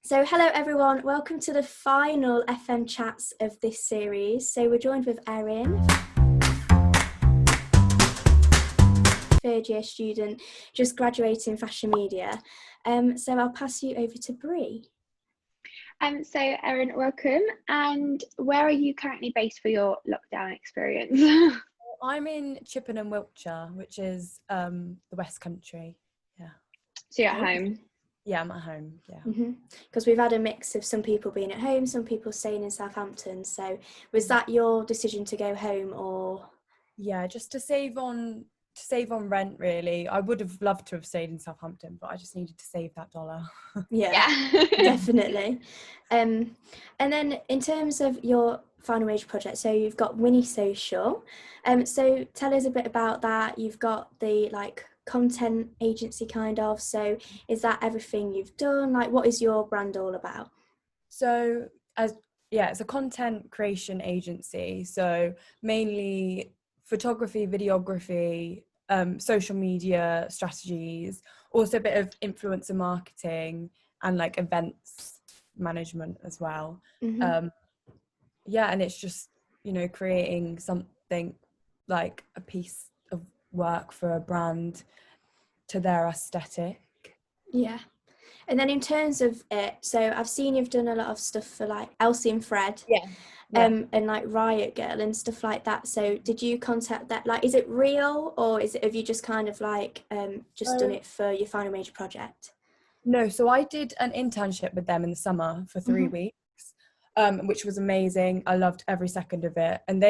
So hello everyone, welcome to the final FMChats of this series. So we're joined with Erin, third year student, just graduating fashion media. So I'll pass you over to Brie. So Erin, welcome. And where are you currently based for your lockdown experience? I'm in Chippenham, Wiltshire, which is the West Country. Yeah. So you're at home? Yeah, I'm at home. Yeah. Because we've had a mix of some people being at home, some people staying in Southampton. So was that your decision to go home, or? Yeah, just to save on rent, really. I would have loved to have stayed in Southampton, but I just needed to save that dollar. Yeah. Definitely. And then in terms of your final major project, so you've got Winnie Social. So tell us a bit about that. You've got the content agency kind of. So is that everything you've done? What is your brand all about? So it's a content creation agency. So mainly photography, videography, social media strategies, also a bit of influencer marketing and events management as well. And it's just, creating something like a piece of work for a brand to their aesthetic. Yeah. And then in terms of it, so I've seen you've done a lot of stuff for Elsie and Fred. Yeah. And Riot Girl and stuff like that. So did you contact that? Is it real, or have you just kind of just done it for your final major project? No, so I did an internship with them in the summer for 3 weeks, which was amazing. I loved every second of it. And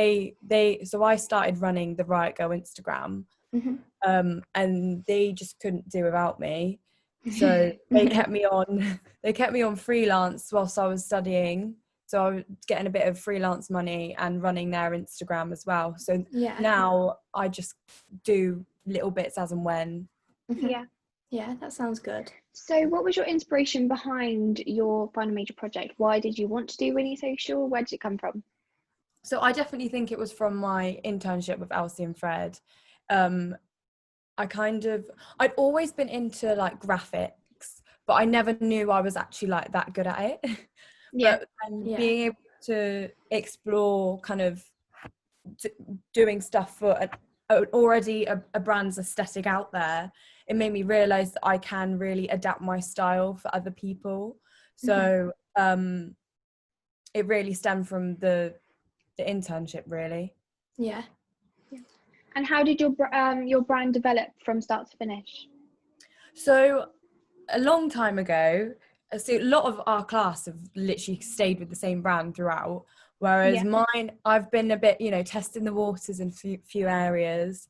so I started running the Riot Girl Instagram, and they just couldn't do without me. So they kept me on freelance whilst I was studying. So I was getting a bit of freelance money and running their Instagram as well. So now I just do little bits as and when. Yeah, that sounds good. So what was your inspiration behind your final major project? Why did you want to do Winnie Social? Where did it come from? So I definitely think it was from my internship with Elsie and Fred. I'd always been into graphics, but I never knew I was actually that good at it. But being able to explore kind of doing stuff for already a brand's aesthetic out there, it made me realize that I can really adapt my style for other people. So it really stemmed from the internship, really. Yeah. And how did your brand develop from start to finish? So a long time ago, so a lot of our class have literally stayed with the same brand throughout, whereas mine, I've been a bit, testing the waters in a few areas.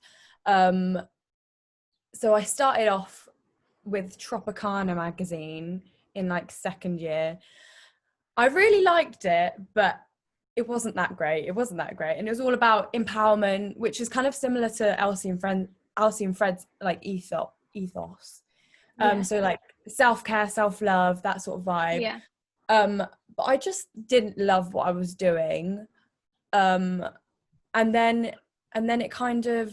So I started off with Tropicana magazine in second year. I really liked it, but it wasn't that great. And it was all about empowerment, which is kind of similar to Elsie and Fred's ethos. So self-care, self-love, that sort of vibe. But I just didn't love what I was doing. And then it kind of,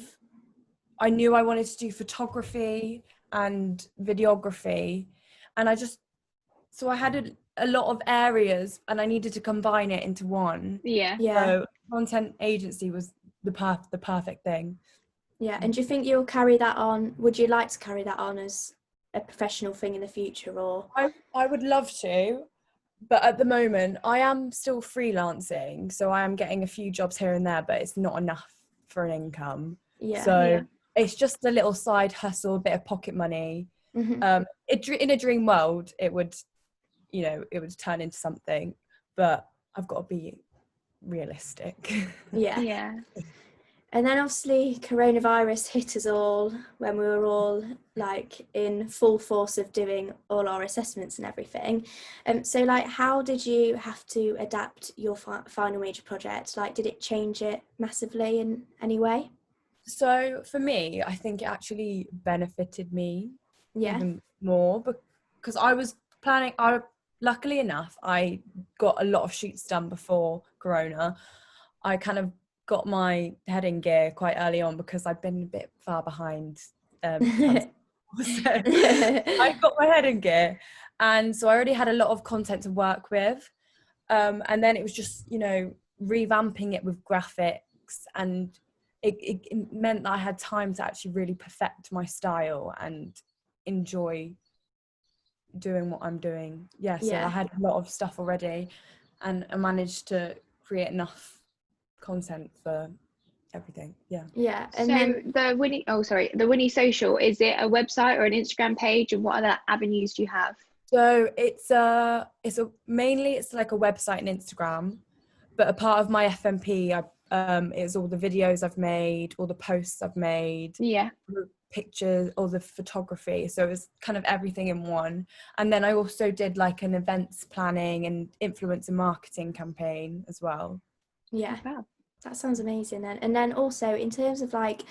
I knew I wanted to do photography and videography, and so I had a lot of areas and I needed to combine it into one. So content agency was the perfect thing. And do you think you'll carry that on? Would you like to carry that on as a professional thing in the future, or? I would love to, but at the moment I am still freelancing, so I am getting a few jobs here and there, but it's not enough for an income. It's just a little side hustle, a bit of pocket money. In a dream world it would turn into something, but I've got to be realistic. And then obviously coronavirus hit us all when we were all in full force of doing all our assessments and everything. So how did you have to adapt your final major project? Did it change it massively in any way? So for me, I think it actually benefited me even more, because I was planning, luckily enough, I got a lot of shoots done before Corona. I kind of got my head in gear quite early on because I'd been a bit far behind. So I got my head in gear, And so I already had a lot of content to work with. And then it was just, revamping it with graphics, and it meant that I had time to actually really perfect my style and enjoy doing what I'm doing. So I had a lot of stuff already, and I managed to create enough content for everything. And so then the Winnie Social, is it a website or an Instagram page, and what other avenues do you have? So it's mainly it's like a website and Instagram, but a part of my FMP is all the videos I've made, all the posts I've made, the pictures, all the photography. So it was kind of everything in one. And then I also did like an events planning and influencer marketing campaign as well. Wow. That sounds amazing then. And then also in terms of like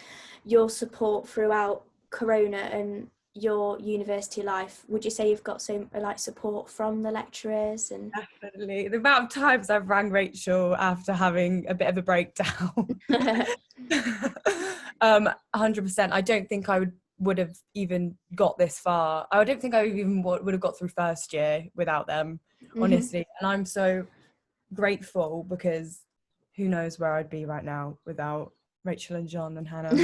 your support throughout Corona and your university life, would you say you've got some like support from the lecturers? And definitely the amount of times I've rang Rachel after having a bit of a breakdown. 100%. I don't think I would have even got this far. I don't think I even would have got through first year without them, honestly. And I'm so grateful, because who knows where I'd be right now without Rachel and John and Hannah.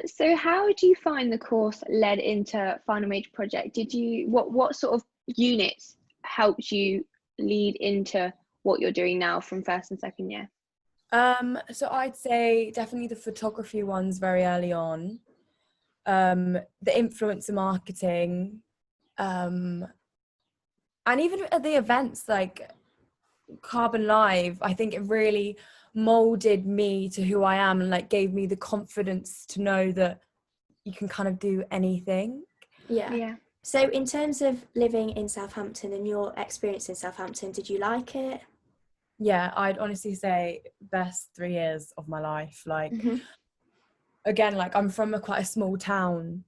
So how do you find the course led into final major project? Did you what sort of units helped you lead into what you're doing now from first and second year? So I'd say definitely the photography ones very early on, the influencer marketing, and even at the events like Carbon Live. I think it really molded me to who I am, and like gave me the confidence to know that you can kind of do anything. So in terms of living in Southampton and your experience in Southampton, did you like it? I'd honestly say best 3 years of my life. Like again, like I'm from quite a small town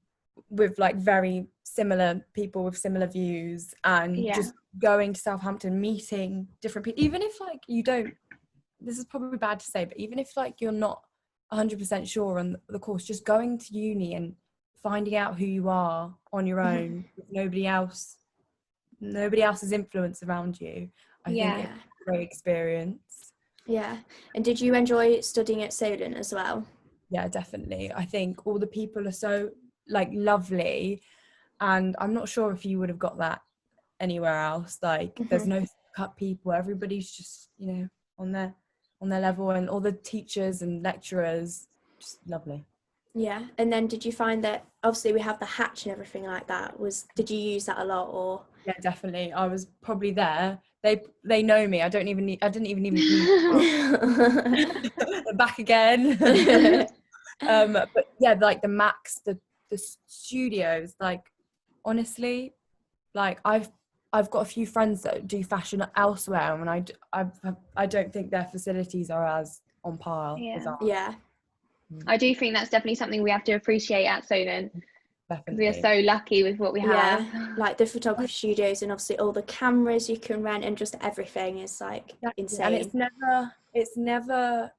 with like very similar people with similar views, and just going to Southampton, meeting different people, even if like you don't, this is probably bad to say, but even if like you're not 100% sure on the course, just going to uni and finding out who you are on your own, with nobody else's influence around you, I think it's a great experience. And did you enjoy studying at Solent as well? Definitely. I think all the people are so like lovely, and I'm not sure if you would have got that anywhere else. Like there's no cut people, everybody's just on their level, and all the teachers and lecturers just lovely. And then did you find that obviously we have the hatch and everything like that, did you use that a lot? Or definitely, I was probably there. They know me. I didn't even need back again. But like the Max, the studios, like honestly, like I've got a few friends that do fashion elsewhere, and I don't think their facilities are as on par as ours. I do think that's definitely something we have to appreciate at Solent, because we are so lucky with what we have. Like the photography studios, and obviously all the cameras you can rent, and just everything is like insane. And it's never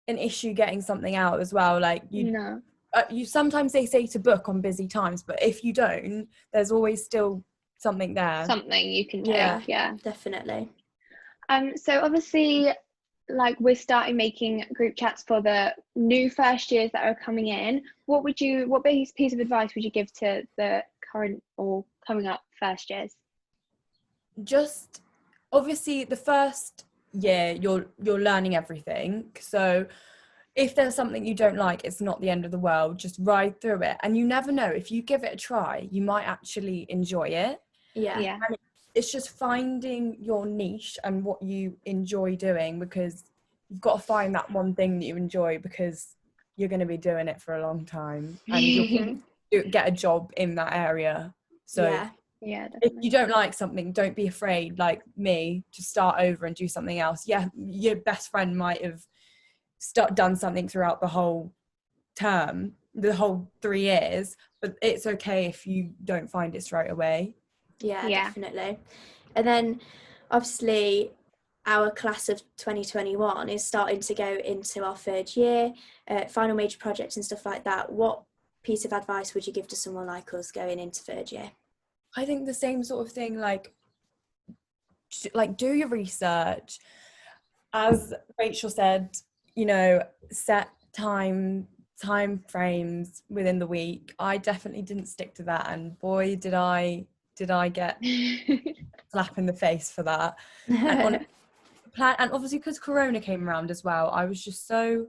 an issue getting something out as well. Like you sometimes they say to book on busy times, but if you don't, there's always still something there, something you can take. Definitely. So obviously, like we're starting making group chats for the new first years that are coming in. What piece of advice would you give to the current or coming up first years? Just obviously the first year you're learning everything, so if there's something you don't like, it's not the end of the world. Just ride through it, and you never know, if you give it a try, you might actually enjoy it. And it's just finding your niche and what you enjoy doing, because you've got to find that one thing that you enjoy, because you're going to be doing it for a long time, and you'll get a job in that area. So if you don't like something, don't be afraid, like me, to start over and do something else. Your best friend might have done something throughout the whole term, the whole 3 years, but it's okay if you don't find it straight away. Definitely. And then obviously our class of 2021 is starting to go into our third year, final major projects and stuff like that. What piece of advice would you give to someone like us going into third year? I think the same sort of thing, like do your research. As Rachel said, you know, set time frames within the week. I definitely didn't stick to that, and boy did I get slap in the face for that. And on plan, and obviously because Corona came around as well, I was just so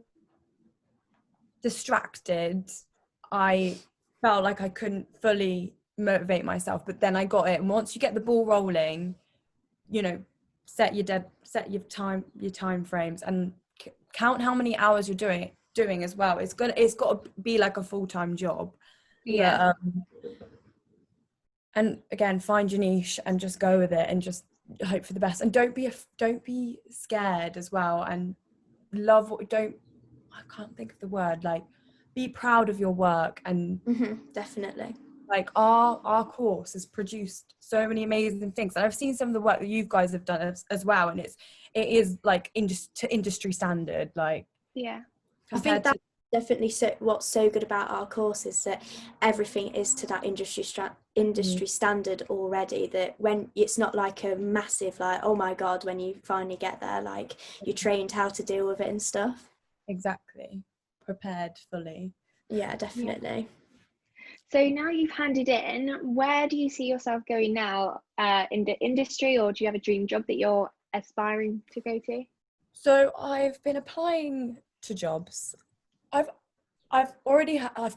distracted. I felt like I couldn't fully motivate myself, but then I got it. And once you get the ball rolling, you know, set your time frames, and count how many hours you're doing as well. It's got to be like a full-time job. Yeah. But, and again, find your niche and just go with it and just hope for the best. And don't be scared as well. And I can't think of the word, like, be proud of your work. And definitely, like our course has produced so many amazing things, and I've seen some of the work that you guys have done as well, and it is like to industry standard. Like, yeah, I think that's definitely what's so good about our course is that everything is to that industry standard already, that when it's not like a massive, like, oh my god, when you finally get there, like, you're trained how to deal with it and stuff. Exactly, prepared fully. Yeah, definitely. So now you've handed in, where do you see yourself going now, in the industry, or do you have a dream job that you're aspiring to go to? So I've been applying to jobs. I've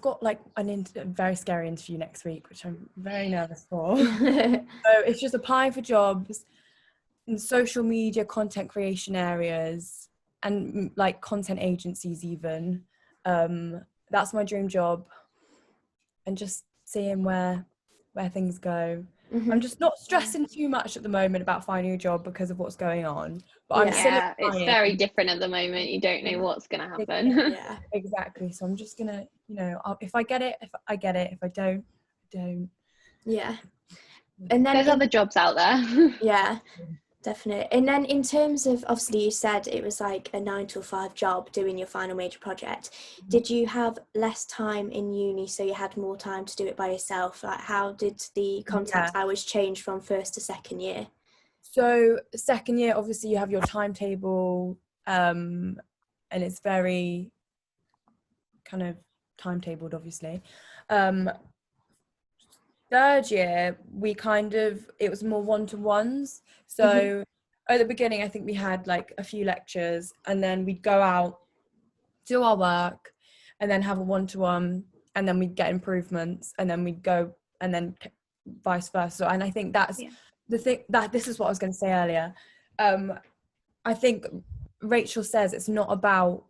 got like a very scary interview next week, which I'm very nervous for. So it's just applying for jobs in social media, content creation areas, and like content agencies even. That's my dream job. And just seeing where things go. I'm just not stressing too much at the moment about finding a job because of what's going on. But I'm still applying. It's very different at the moment. You don't know what's going to happen. Yeah, exactly. So I'm just gonna, you know, if I get it, if I get it. If I don't, I don't. Yeah. And then there's other jobs out there. Yeah, definitely. And then in terms of, obviously you said it was like a 9 to 5 job doing your final major project. Did you have less time in uni, so you had more time to do it by yourself? Like, how did the contact hours change from first to second year? So second year, obviously you have your timetable, and it's very kind of timetabled, obviously. Third year, it was more one-to-ones. So at the beginning, I think we had like a few lectures, and then we'd go out, do our work, and then have a one-to-one, and then we'd get improvements, and then we'd go, and then vice versa. And I think that's the thing, that this is what I was going to say earlier. I think Rachel says it's not about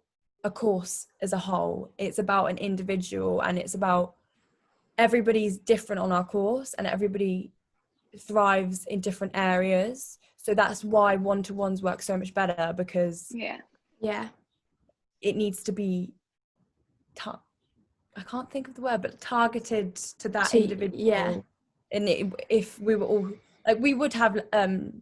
a course as a whole, it's about an individual, and it's about everybody's different on our course, and everybody thrives in different areas. So that's why one-to-ones work so much better, because it needs to be I can't think of the word, but targeted to that individual. And if we were all like, we would have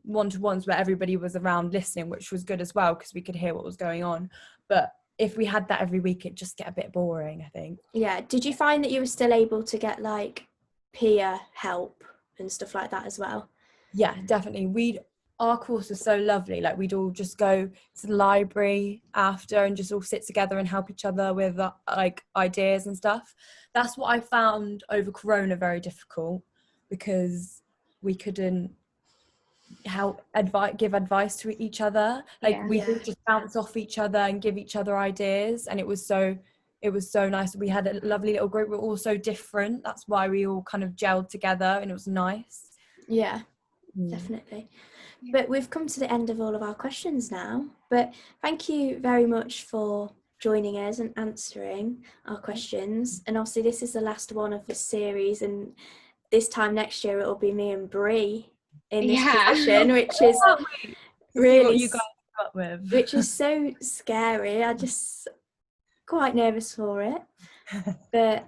one-to-ones where everybody was around listening, which was good as well, because we could hear what was going on. But if we had that every week, it'd just get a bit boring, I think. Yeah. Did you find that you were still able to get like peer help and stuff like that as well? Yeah, definitely. Our course was so lovely. Like, we'd all just go to the library after and just all sit together and help each other with like ideas and stuff. That's what I found over Corona very difficult, because we couldn't give advice to each other. Like, we would just bounce off each other and give each other ideas, and it was so nice. We had a lovely little group. We're all so different. That's why we all kind of gelled together, and it was nice. Definitely. But we've come to the end of all of our questions now, but thank you very much for joining us and answering our questions. And obviously this is the last one of this series, and this time next year it will be me and Brie in this position, which is really what you guys come up with. Which is so scary. I just quite nervous for it. But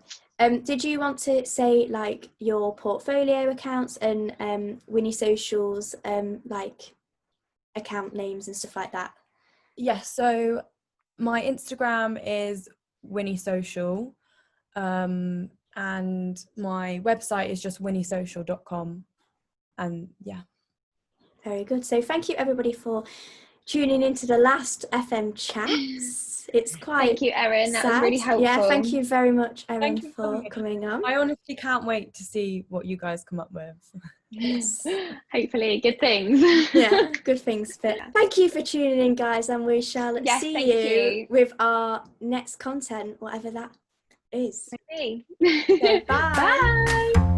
did you want to say like your portfolio accounts and Winnie Social's like account names and stuff like that? Yes, so my Instagram is Winnie Social. and my website is just winniesocial.com. And yeah. Very good. So thank you everybody for tuning into the last FM chats. It's quite Thank you, Erin. That was sad. really helpful. Yeah, thank you very much, Erin, Thank you for coming on. I honestly can't wait to see what you guys come up with. Yes. Hopefully good things. Yeah, good things. But thank you for tuning in, guys, and we shall see you with our next content, whatever that is. Okay. So, bye. Bye.